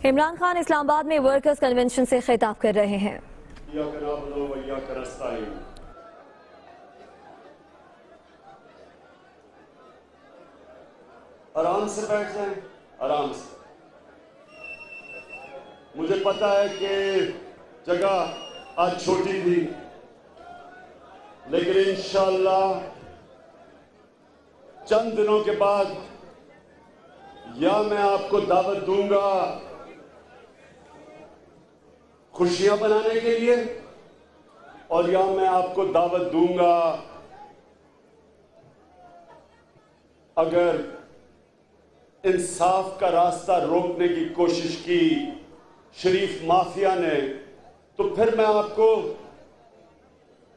عمران خان اسلام آباد میں workers convention سے خطاب کر رہے ہیں۔ آرام سے بیٹھ جائیں، آرام سے۔ مجھے پتا ہے کہ جگہ آج چھوٹی تھی، لیکن انشاءاللہ چند دنوں کے بعد یا میں آپ کو دعوت دوں گا خوشیاں بنانے کے لیے، اور یا میں آپ کو دعوت دوں گا اگر انصاف کا راستہ روکنے کی کوشش کی شریف مافیا نے تو پھر میں آپ کو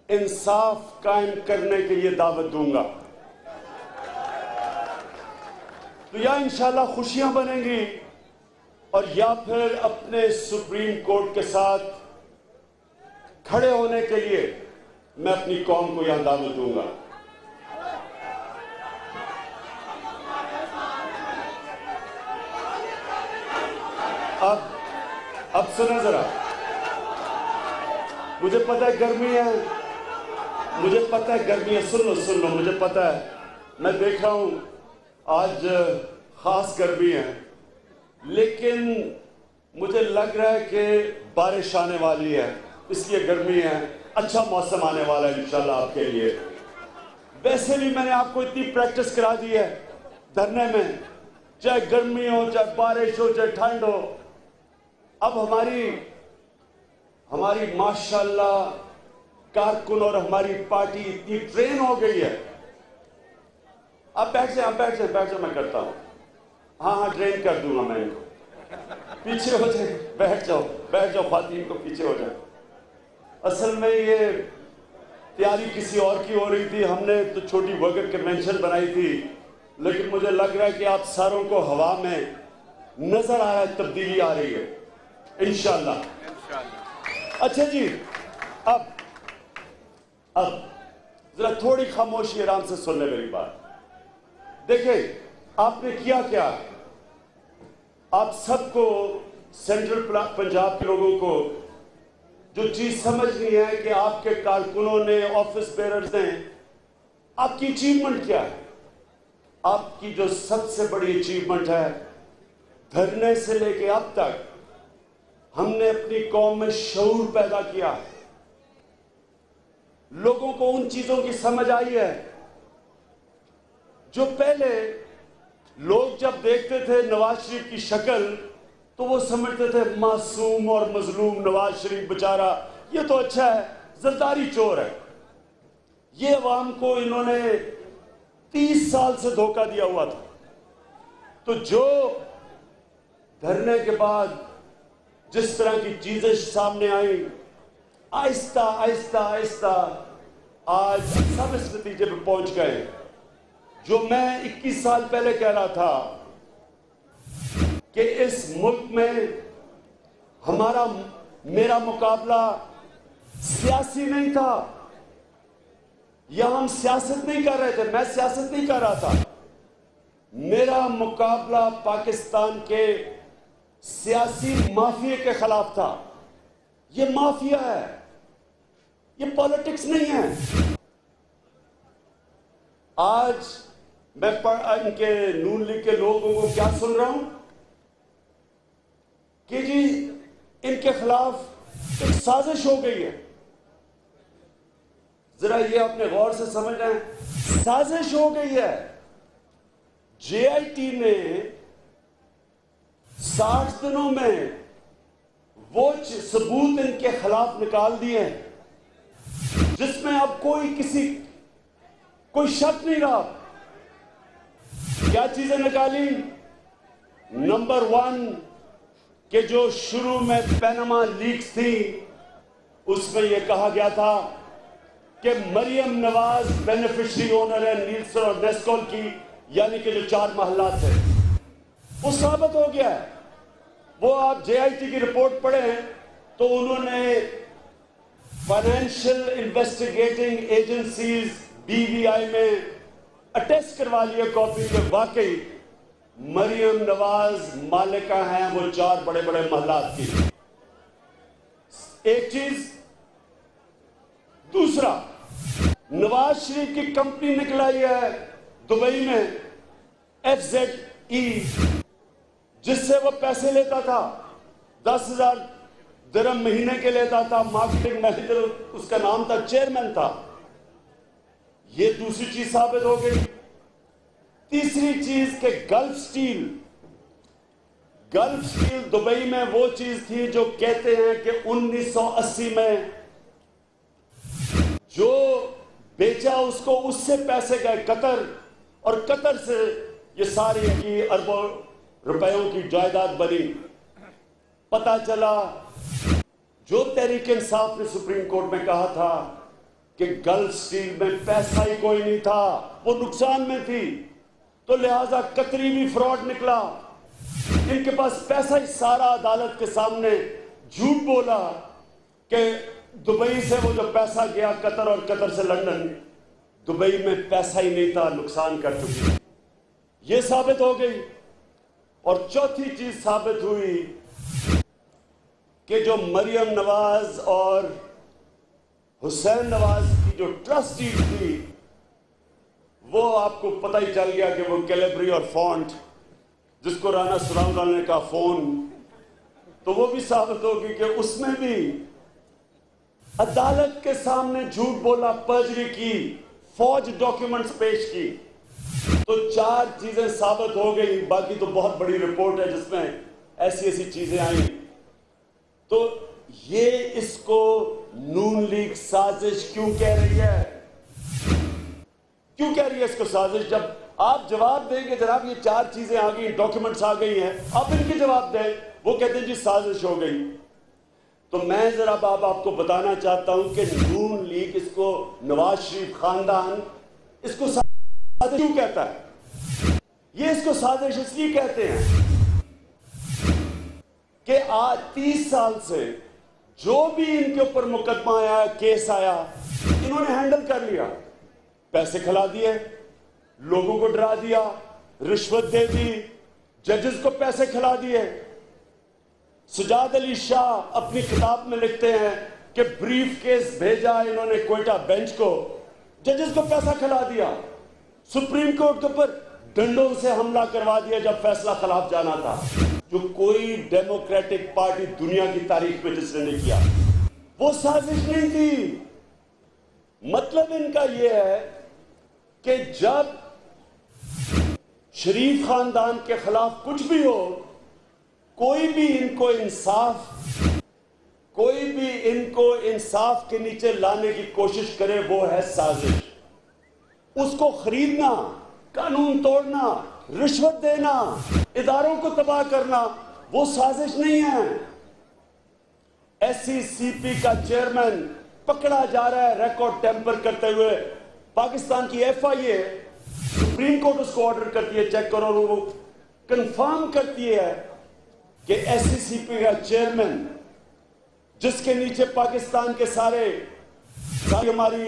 انصاف قائم کرنے کے لیے دعوت دوں گا۔ تو یا انشاءاللہ خوشیاں بنیں گی، اور یا پھر اپنے سپریم کورٹ کے ساتھ کھڑے ہونے کے لیے میں اپنی قوم کو یہاں دعوت دوں گا۔ اب سنیں ذرا، مجھے پتہ ہے گرمی ہے، مجھے پتہ ہے گرمی ہے، سن لو مجھے پتہ ہے، میں دیکھ رہا ہوں آج خاص گرمی ہے، لیکن مجھے لگ رہا ہے کہ بارش آنے والی ہے، اس لیے گرمی ہے، اچھا موسم آنے والا ہے انشاءاللہ آپ کے لیے۔ ویسے بھی میں نے آپ کو اتنی پریکٹس کرا دی ہے دھرنے میں، چاہے گرمی ہو، چاہے بارش ہو، چاہے ٹھنڈ ہو۔ اب ہماری ماشاءاللہ کارکن اور ہماری پارٹی اتنی ٹرین ہو گئی ہے۔ اب بیٹھ جائیں، میں کرتا ہوں۔ ہاں ٹرین کر دوں گا میں ان کو۔ پیچھے ہو جائیں، بیٹھ جاؤ خواتین کو پیچھے ہو جائیں۔ اصل میں یہ تیاری کسی اور کی ہو رہی تھی، ہم نے تو چھوٹی ورکر کنونشن بنائی تھی، لیکن مجھے لگ رہا ہے کہ آپ ساروں کو ہوا میں نظر آ رہا ہے، تبدیلی آ رہی ہے انشاءاللہ۔ اچھا جی، اب ذرا تھوڑی خاموشی، آرام سے سن لیں میری بات۔ دیکھیں آپ نے کیا آپ سب کو، سینٹرل پنجاب کے لوگوں کو جو چیز سمجھنی ہے کہ آپ کے کارکنوں نے، آفس بیررز نے، آپ کی اچیومنٹ کیا ہے۔ آپ کی جو سب سے بڑی اچیومنٹ ہے، دھرنے سے لے کے اب تک ہم نے اپنی قوم میں شعور پیدا کیا، لوگوں کو ان چیزوں کی سمجھ آئی ہے جو پہلے لوگ جب دیکھتے تھے نواز شریف کی شکل تو وہ سمجھتے تھے معصوم اور مظلوم نواز شریف بیچارہ، یہ تو اچھا ہے، زرداری چور ہے۔ یہ عوام کو انہوں نے 30 سال سے دھوکہ دیا ہوا تھا۔ تو جو دھرنے کے بعد جس طرح کی چیزیں سامنے آئیں، آہستہ آج سب اس نتیجے پہ پہنچ گئے جو میں 21 سال پہلے کہہ رہا تھا کہ اس ملک میں میرا مقابلہ سیاسی نہیں تھا، یا ہم سیاست نہیں کر رہے تھے، میں سیاست نہیں کر رہا تھا، میرا مقابلہ پاکستان کے سیاسی مافیا کے خلاف تھا۔ یہ مافیا ہے، یہ پالیٹکس نہیں ہے۔ آج میں ان کے نون لیگ کے لوگوں کو کیا سن رہا ہوں کہ جی ان کے خلاف ایک سازش ہو گئی ہے۔ ذرا یہ اپنے غور سے سمجھ رہے ہیں، سازش ہو گئی ہے۔ جے آئی ٹی نے 60 دنوں میں وہ ثبوت ان کے خلاف نکال دیے جس میں اب کوئی شک نہیں رہا۔ کیا چیزیں نکالی؟ نمبر 1 کہ جو شروع میں پیناما لیکس تھی اس میں یہ کہا گیا تھا کہ مریم نواز بینیفیشری اونر ہے نیلسن اور نیسکول کی، یعنی کہ جو 4 محلات تھے، وہ ثابت ہو گیا ہے۔ وہ آپ جے آئی ٹی کی رپورٹ پڑھیں تو انہوں نے فائنینشیل انویسٹیگیٹنگ ایجنسیز BVI میں اٹیسٹ کروا لیے کاپی کے، واقعی مریم نواز مالکہ ہیں وہ 4 بڑے بڑے محلات کی. ایک چیز. دوسرا, نواز شریف کی کمپنی نکلائی ہے دبئی میں FZE, جس سے وہ پیسے لیتا تھا, 10,000 درہم مہینے کے لیتا تھا, مارکیٹنگ مینیجر اس کا نام تھا, چیئرمین تھا. یہ دوسری چیز ثابت ہو گئی. تیسری چیز کہ گلف سٹیل دبئی میں وہ چیز تھی جو کہتے ہیں کہ 1980 میں جو بیچا اس کو, اس سے پیسے گئے قطر, اور قطر سے یہ ساری کی اربوں روپیوں کی جائیداد بنی. پتہ چلا جو تحریک انصاف نے سپریم کورٹ میں کہا تھا کہ گلف سٹیل میں پیسہ ہی کوئی نہیں تھا, وہ نقصان میں تھی, تو لہٰذا قطری بھی فراڈ نکلا. ان کے پاس پیسہ ہی سارا عدالت کے سامنے جھوٹ بولا کہ دبئی سے وہ جو پیسہ گیا قطر اور قطر سے لندن, دبئی میں پیسہ ہی نہیں تھا, نقصان کر چکی. یہ ثابت ہو گئی. اور چوتھی چیز ثابت ہوئی کہ جو مریم نواز اور حسین نواز کی جو ٹرسٹی تھی, وہ آپ کو پتہ ہی چل گیا کہ وہ کیلیبری اور فونٹ, جس کو رانا سراؤنڈ نے کہا فون, تو وہ بھی ثابت ہوگی کہ اس میں بھی عدالت کے سامنے جھوٹ بولا, پرجری کی, فوج ڈاکیومنٹس پیش کی. تو 4 چیزیں ثابت ہو گئی. باقی تو بہت بڑی رپورٹ ہے جس میں ایسی چیزیں آئیں. تو یہ اس کو نون لیگ سازش کیوں کہہ رہی ہے؟ کیوں کہہ رہی ہے اس کو سازش؟ جب آپ جواب دیں گے جناب یہ 4 چیزیں آ گئی, ڈاکیومنٹس آ گئی ہیں, آپ ان کی جواب دیں. وہ کہتے ہیں جی سازش ہو گئی. تو میں ذرا آپ کو بتانا چاہتا ہوں کہ نون لیگ اس کو, نواز شریف خاندان اس کو سازش کیوں کہتا ہے؟ یہ اس کو سازش اس لیے کہتے ہیں کہ آج 30 سال سے جو بھی ان کے اوپر مقدمہ آیا, کیس آیا, انہوں نے ہینڈل کر لیا. پیسے کھلا دیے, لوگوں کو ڈرا دیا, رشوت دے دی, ججز کو پیسے کھلا دیے. سجاد علی شاہ اپنی کتاب میں لکھتے ہیں کہ بریف کیس بھیجا انہوں نے کوئٹہ بینچ کو, ججز کو پیسہ کھلا دیا. سپریم کورٹ کے اوپر ڈنڈوں سے حملہ کروا دیا جب فیصلہ خلاف جانا تھا, جو کوئی ڈیموکریٹک پارٹی دنیا کی تاریخ میں جس نے نہیں کیا. وہ سازش نہیں تھی. مطلب ان کا یہ ہے کہ جب شریف خاندان کے خلاف کچھ بھی ہو, کوئی بھی ان کو انصاف کے نیچے لانے کی کوشش کرے, وہ ہے سازش. اس کو خریدنا, قانون توڑنا, رشوت دینا, اداروں کو تباہ کرنا, وہ سازش نہیں ہے. SCCP کا چیئرمین پکڑا جا رہا ہے ریکارڈ ٹیمپر کرتے ہوئے. پاکستان کی FIA, سپریم کورٹ اس کو آرڈر کرتی ہے, چیک کرو, وہ کنفرم کرتی ہے کہ SCCP کا چیئرمین, جس کے نیچے پاکستان کے ساری ہماری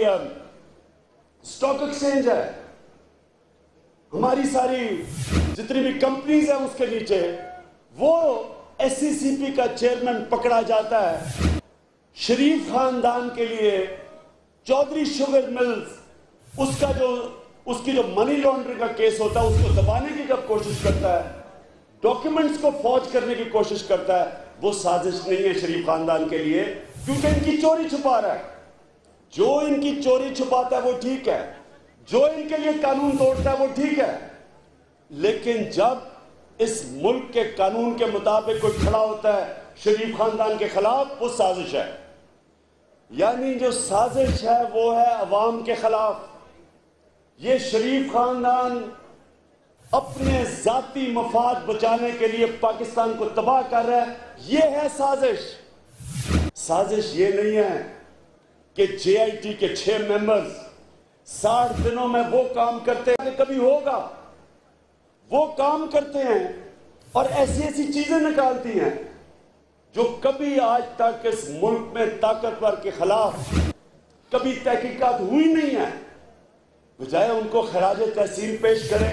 سٹاک ایکسچینج ہے, ہماری ساری جتنی بھی کمپنیز ہیں اس کے نیچے, وہ SCCP کا چیئرمین پکڑا جاتا ہے. شریف خاندان کے لیے چودھری شوگر ملز, اس کی جو منی لانڈرنگ کا کیس ہوتا ہے, اس کو دبانے کی جب کوشش کرتا ہے, ڈاکیومنٹس کو فوج کرنے کی کوشش کرتا ہے, وہ سازش نہیں ہے شریف خاندان کے لیے, کیونکہ ان کی چوری چھپا رہا ہے. جو ان کی چوری چھپاتا ہے وہ ٹھیک ہے, جو ان کے لیے قانون توڑتا ہے وہ ٹھیک ہے, لیکن جب اس ملک کے قانون کے مطابق کوئی کھڑا ہوتا ہے شریف خاندان کے خلاف, وہ سازش ہے. یعنی جو سازش ہے وہ ہے عوام کے خلاف. یہ شریف خاندان اپنے ذاتی مفاد بچانے کے لیے پاکستان کو تباہ کر رہا ہے, یہ ہے سازش. سازش یہ نہیں ہے کہ JIT کے 6 ممبرز 60 دنوں میں وہ کام کرتے ہیں کہ کبھی ہوگا, وہ کام کرتے ہیں اور ایسی چیزیں نکالتی ہیں جو کبھی آج تک اس ملک میں طاقتور کے خلاف کبھی تحقیقات ہوئی نہیں ہے. بجائے ان کو خراج تحسین پیش کریں,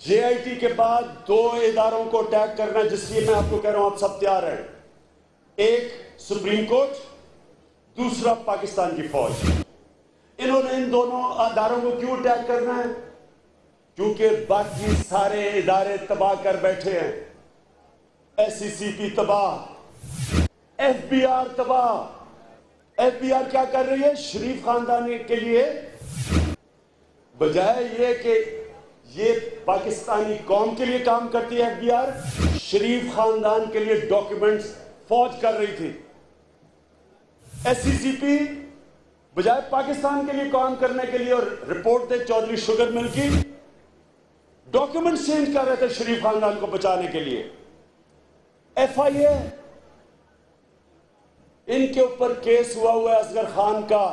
JIT کے بعد 2 اداروں کو اٹیک کرنا ہے، جس لیے میں آپ کو کہہ رہا ہوں آپ سب تیار ہیں. ایک سپریم کورٹ، دوسرا پاکستان کی فوج. انہوں نے ان دونوں اداروں کو کیوں اٹیک کرنا ہے؟ کیونکہ باقی سارے ادارے تباہ کر بیٹھے ہیں. SCCP تباہ، FBR تباہ. FBR کیا کر رہی ہے؟ شریف خاندان کے لیے بجائے یہ کہ یہ پاکستانی قوم کے لیے کام کرتی ہے، FBR شریف خاندان کے لیے ڈاکیومنٹس فوج کر رہی تھی. SCCP بجائے پاکستان کے لیے کام کرنے کے لیے اور رپورٹ دے چودھری شوگر مل کی، ڈاکیومنٹس چینج کر رہے تھے شریف خاندان کو بچانے کے لیے. FIA ان کے اوپر کیس ہوا ہے اصغر خان کا.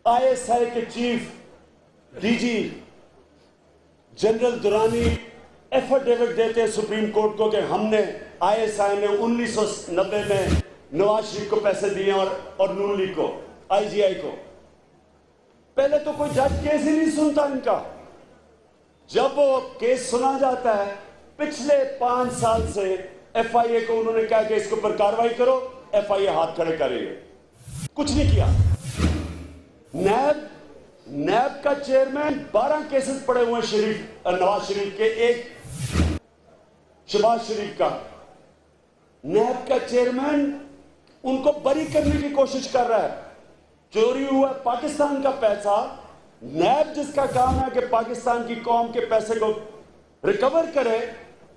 ISI کے chief DG general Durrani affidavit دیتے سپریم کورٹ کو کہ ہم نے ISI نے 1990 میں نواز شریف کو پیسے دیے اور نون لیگ کو، IGI کو. پہلے تو کوئی جج کیس ہی نہیں سنتا ان کا. جب وہ کیس سنا جاتا ہے، پچھلے 5 سال سے FIA کو انہوں نے کہا کہ اس کے اوپر کاروائی کرو، FIA ہاتھ کھڑے کر رہی ہے. کچھ نہیں کیا. نیب کا چیئرمین 12 کیسز پڑے ہوئے ہیں نواز شریف کے، ایک شہباز شریف کا. نیب کا چیئرمین ان کو بری کرنے کی کوشش کر رہا ہے. چوری ہوا ہے پاکستان کا پیسہ. نیب جس کا کام ہے کہ پاکستان کی قوم کے پیسے کو ریکور کرے،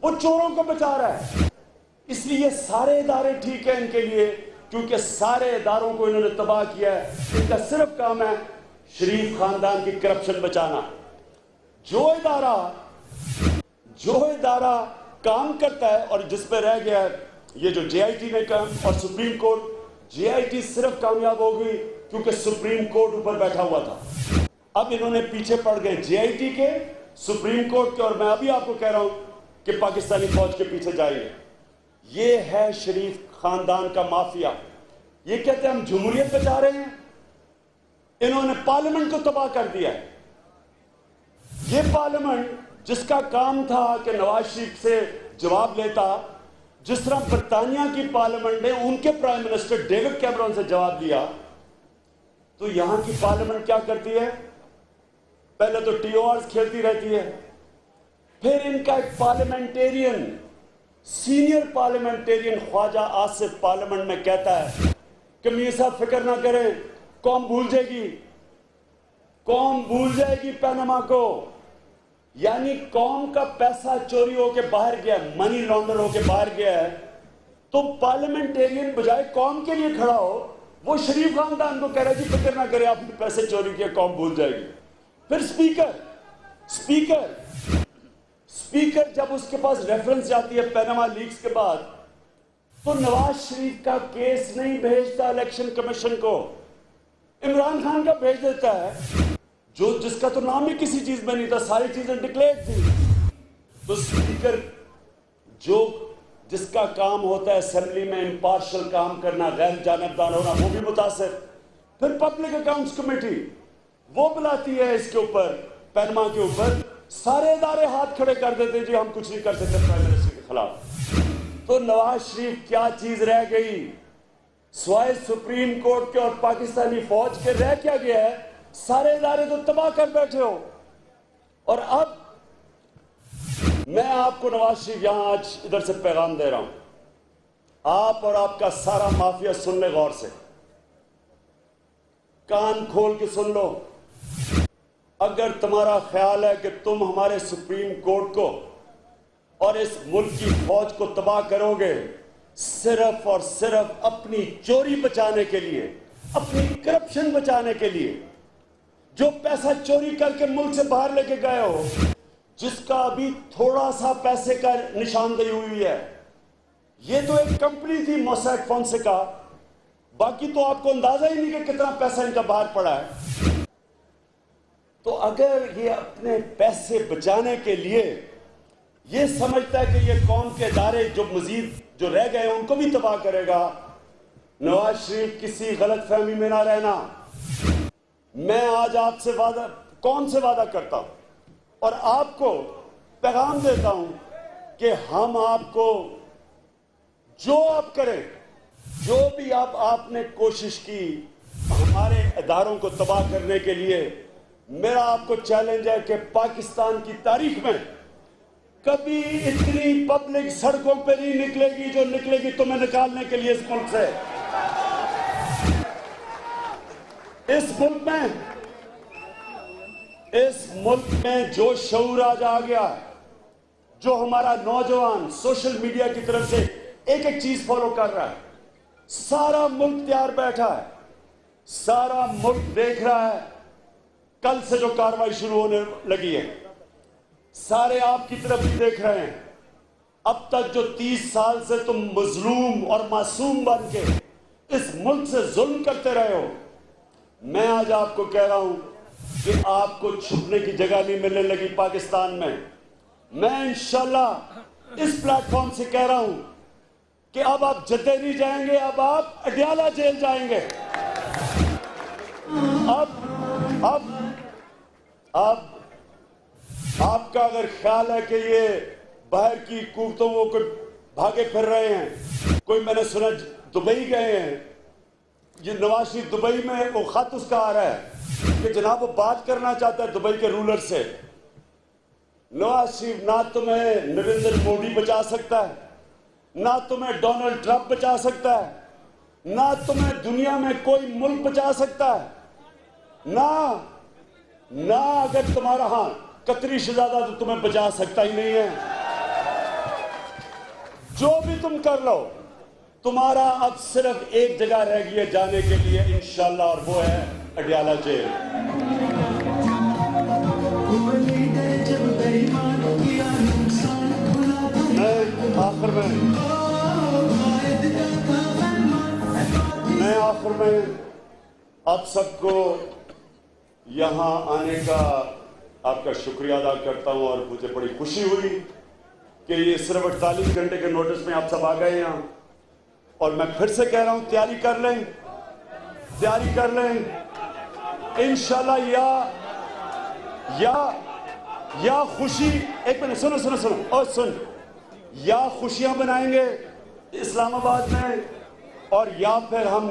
وہ چوروں کو بچا رہا ہے. اس لیے سارے ادارے ٹھیک ہیں ان کے لیے، کیونکہ سارے اداروں کو انہوں نے تباہ کیا ہے. ان کا صرف کام ہے شریف خاندان کی کرپشن بچانا. جو ادارہ کام کرتا ہے اور جس پہ رہ گیا ہے یہ جو JIT نے کام اور سپریم کورٹ. JIT صرف کامیاب ہو گئی کیونکہ سپریم کورٹ اوپر بیٹھا ہوا تھا. اب انہوں نے پیچھے پڑ گئے JIT کے، سپریم کورٹ کے، اور میں ابھی آپ کو کہہ رہا ہوں کہ پاکستانی فوج کے پیچھے جائیے. یہ ہے شریف خاندان کا مافیا. یہ کہتے ہیں ہم جمہوریت بچا رہے ہیں. انہوں نے پارلیمنٹ کو تباہ کر دیا ہے. یہ پارلیمنٹ جس کا کام تھا کہ نواز شریف سے جواب لیتا، جس طرح برطانیہ کی پارلیمنٹ نے ان کے پرائم منسٹر ڈیوڈ کیمرون سے جواب لیا، تو یہاں کی پارلیمنٹ کیا کرتی ہے؟ پہلے تو TORs کھیلتی رہتی ہے. پھر ان کا ایک پارلیمنٹیرین، سینئر پارلیمنٹیرین خواجہ آصف پارلیمنٹ میں کہتا ہے کہ میاں صاحب فکر نہ کریں، قوم بھول جائے گی، قوم بھول جائے گی پینما کو. یعنی قوم کا پیسہ چوری ہو کے باہر گیا، منی لانڈر ہو کے باہر گیا ہے، تو پارلیمنٹیرین بجائے قوم کے لیے کھڑا ہو، وہ شریف خاندان کو کہہ رہا ہے جی فکر نہ کرے، آپ نے پیسے چوری کیے، قوم بھول جائے گی. پھر اسپیکر جب اس کے پاس ریفرنس جاتی ہے پینما لیکس کے بعد، تو نواز شریف کا کیس نہیں بھیجتا الیکشن کمیشن کو، عمران خان کا بھیج دیتا ہے، جس کا تو نام ہی کسی چیز میں نہیں تھا، ساری چیزیں ڈکلیئر تھی. تو اسپیکر جس کا کام ہوتا ہے اسمبلی میں امپارشل کام کرنا، غیر جانبدار ہونا، وہ بھی متاثر. پھر پبلک اکاؤنٹس کمیٹی وہ بلاتی ہے اس کے اوپر، پینما کے اوپر، سارے ادارے ہاتھ کھڑے کر دیتے جی ہم کچھ نہیں کر سکتے پرائم منسٹر کے خلاف. تو نواز شریف کیا چیز رہ گئی سوائے سپریم کورٹ کے اور پاکستانی فوج کے؟ رہ کیا گیا ہے؟ سارے ادارے تو تباہ کر بیٹھے ہو. اور اب میں آپ کو نواز شریف یہاں آج ادھر سے پیغام دے رہا ہوں، آپ اور آپ کا سارا مافیا سن لے غور سے، کان کھول کے سن لو. اگر تمہارا خیال ہے کہ تم ہمارے سپریم کورٹ کو اور اس ملک کی فوج کو تباہ کرو گے صرف اور صرف اپنی چوری بچانے کے لیے، اپنی کرپشن بچانے کے لیے، جو پیسہ چوری کر کے ملک سے باہر لے کے گئے ہو، جس کا ابھی تھوڑا سا پیسے کا نشاندہی ہوئی ہے، یہ تو ایک کمپنی تھی موسیک فونسیکا، باقی تو آپ کو اندازہ ہی نہیں کہ کتنا پیسہ ان کا باہر پڑا ہے. تو اگر یہ اپنے پیسے بچانے کے لیے یہ سمجھتا ہے کہ یہ قوم کے ادارے جو مزید جو رہ گئے ان کو بھی تباہ کرے گا، نواز شریف کسی غلط فہمی میں نہ رہنا. میں آج آپ سے کون سے وعدہ کرتا ہوں اور آپ کو پیغام دیتا ہوں کہ ہم آپ کو جو آپ کریں، جو بھی آپ نے کوشش کی ہمارے اداروں کو تباہ کرنے کے لیے، میرا آپ کو چیلنج ہے کہ پاکستان کی تاریخ میں کبھی اتنی پبلک سڑکوں پہ نہیں نکلے گی جو نکلے گی تمہیں نکالنے کے لیے اس ملک سے۔ اس ملک میں جو شعور آج آ گیا، جو ہمارا نوجوان سوشل میڈیا کی طرف سے ایک ایک چیز فالو کر رہا ہے، سارا ملک تیار بیٹھا ہے، سارا ملک دیکھ رہا ہے کل سے جو کارروائی شروع ہونے لگی ہے، سارے آپ کی طرف بھی دیکھ رہے ہیں۔ اب تک جو 30 سال سے تم مظلوم اور معصوم بن کے اس ملک سے ظلم کرتے رہے ہو، میں آج آپ کو کہہ رہا ہوں کہ آپ کو چھپنے کی جگہ نہیں ملنے لگی پاکستان میں۔ میں انشاءاللہ اس پلیٹ فارم سے کہہ رہا ہوں کہ اب آپ جدے نہیں جائیں گے، اب آپ اڈیالہ جیل جائیں گے۔ اب آپ کا اگر خیال ہے کہ یہ باہر کی قوتوں وہ کوئی بھاگے پھر رہے ہیں، کوئی میں نے سنا دبئی گئے ہیں، یہ نواز شریف دبئی میں وہ خط اس کا آ رہا ہے کہ جناب وہ بات کرنا چاہتا ہے دبئی کے رولر سے۔ نواز شریف نہ تمہیں نریندر مودی بچا سکتا ہے، نہ تمہیں ڈونلڈ ٹرمپ بچا سکتا ہے، نہ تمہیں دنیا میں کوئی ملک بچا سکتا ہے، نہ اگر تمہارا ہاں قطری شہزادہ تو تمہیں بچا سکتا ہی نہیں ہے۔ جو بھی تم کر لو، تمہارا اب صرف ایک جگہ رہ گئی ہے جانے کے لیے انشاءاللہ، اور وہ ہے اڈیالہ جیل۔ میں آخر میں آپ سب کو یہاں آنے کا آپ کا شکریہ ادا کرتا ہوں، اور مجھے بڑی خوشی ہوئی کہ یہ صرف 48 گھنٹے کے نوٹس میں آپ سب آ گئے یہاں، اور میں پھر سے کہہ رہا ہوں تیاری کر لیں انشاءاللہ، یا خوشی، ایک منٹ سنو، یا خوشیاں بنائیں گے اسلام آباد میں، اور یا پھر ہم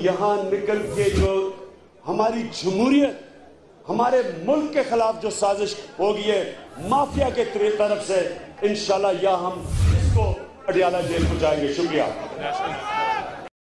یہاں نکل کے جو ہماری جمہوریت، ہمارے ملک کے خلاف جو سازش ہوگی ہے مافیا کے طرف سے، انشاءاللہ یا ہم اس کو اڈیالہ جیل کو جائیں گے۔ شکریہ۔